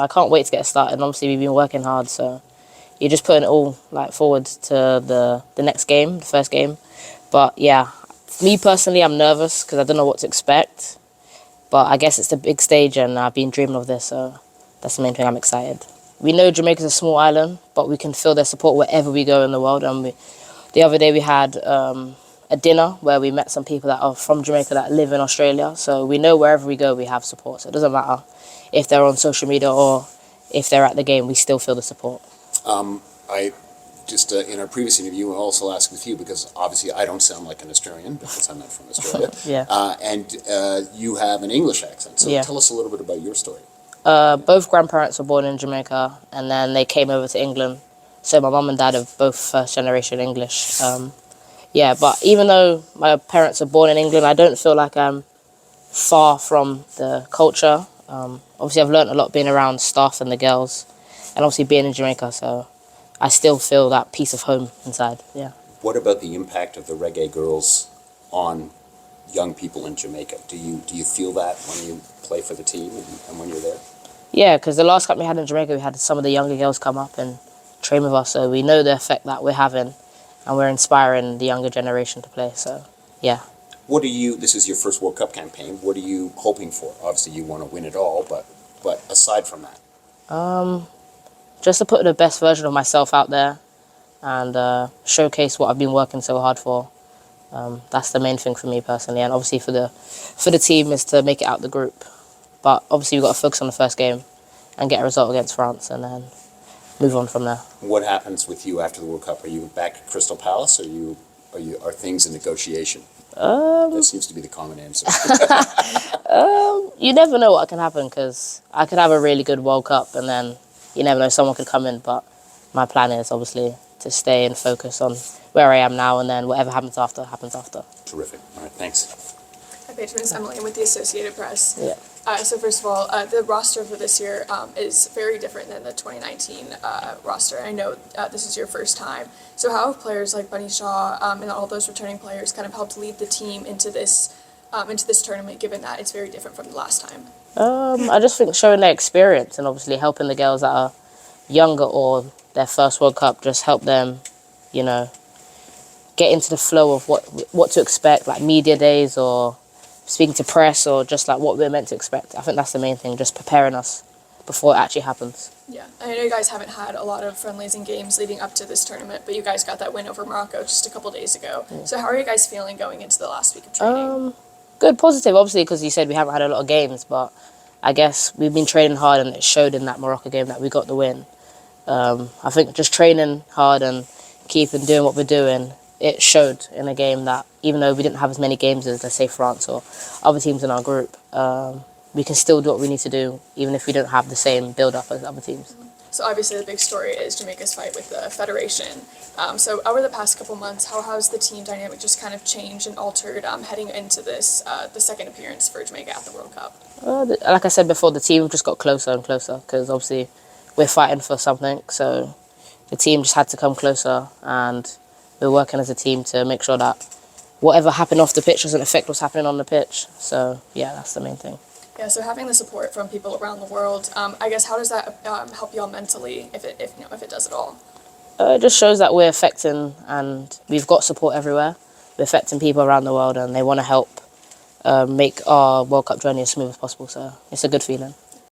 I can't wait to get started. And obviously, we've been working hard, so you're just putting it all forward to the next game, the first game. But yeah, me personally, I'm nervous because I don't know what to expect. But I guess it's the big stage, and I've been dreaming of this, so that's the main thing. I'm excited. We know Jamaica's a small island, but we can feel their support wherever we go in the world. And the other day we had a dinner where we met some people that are from Jamaica that live in Australia. So we know wherever we go, we have support. So it doesn't matter if they're on social media or if they're at the game, we still feel the support. I just, in our previous interview, I also asked with you, because obviously I don't sound like an Australian, because I'm not from Australia. Yeah. And you have an English accent. So Yeah. tell us a little bit about your story. Both grandparents were born in Jamaica, and then they came over to England. So my mum and dad are both first-generation English. Yeah, but even though my parents are born in England, I don't feel like I'm far from the culture. Obviously, I've learnt a lot being around staff and the girls, and obviously being in Jamaica, so I still feel that piece of home inside, yeah. What about the impact of the reggae girls on young people in Jamaica? Do you feel that when you play for the team and when you're there? Yeah, because the last cup we had in Jamaica, we had some of the younger girls come up and train with us, so we know the effect that we're having, and we're inspiring the younger generation to play, so yeah. This is your first World Cup campaign, what are you hoping for? Obviously you want to win it all, but aside from that? Just to put the best version of myself out there and showcase what I've been working so hard for. That's the main thing for me personally, and obviously for the team is to make it out the group. But obviously we've got to focus on the first game and get a result against France and then move on from there. What happens with you after the World Cup? Are you back at Crystal Palace, or are things in negotiation? That seems to be the common answer. You never know what can happen, because I could have a really good World Cup and then you never know, someone could come in. But my plan is obviously to stay and focus on where I am now, and then whatever happens after, happens after. Terrific. All right, thanks. Hi, Paige. My name is Emily. I'm with the Associated Press. Yeah. So first of all, the roster for this year is very different than the 2019 roster. I know this is your first time. So how have players like Bunny Shaw and all those returning players kind of helped lead the team into this tournament, given that it's very different from the last time? I just think showing their experience and obviously helping the girls that are younger or their first World Cup, just help them, get into the flow of what to expect, like media days or speaking to press or just like what we're meant to expect. I think that's the main thing, just preparing us before it actually happens. Yeah, I know you guys haven't had a lot of friendlies and games leading up to this tournament, but you guys got that win over Morocco just a couple days ago. Yeah. So how are you guys feeling going into the last week of training? Good, positive, obviously, because you said we haven't had a lot of games, but I guess we've been training hard and it showed in that Morocco game that we got the win. I think just training hard and keeping doing what we're doing, it showed in a game that even though we didn't have as many games as, let's say, France or other teams in our group, we can still do what we need to do, even if we don't have the same build-up as other teams. So obviously the big story is Jamaica's fight with the Federation. So over the past couple months, how has the team dynamic just kind of changed and altered heading into this, the second appearance for Jamaica at the World Cup? Like I said before, the team just got closer and closer because obviously we're fighting for something. So the team just had to come closer, and we're working as a team to make sure that whatever happened off the pitch doesn't affect what's happening on the pitch. So yeah, that's the main thing. Yeah, so having the support from people around the world, I guess how does that help y'all mentally, if it does at all? It just shows that we're affecting, and we've got support everywhere. We're affecting people around the world, and they want to help make our World Cup journey as smooth as possible. So it's a good feeling.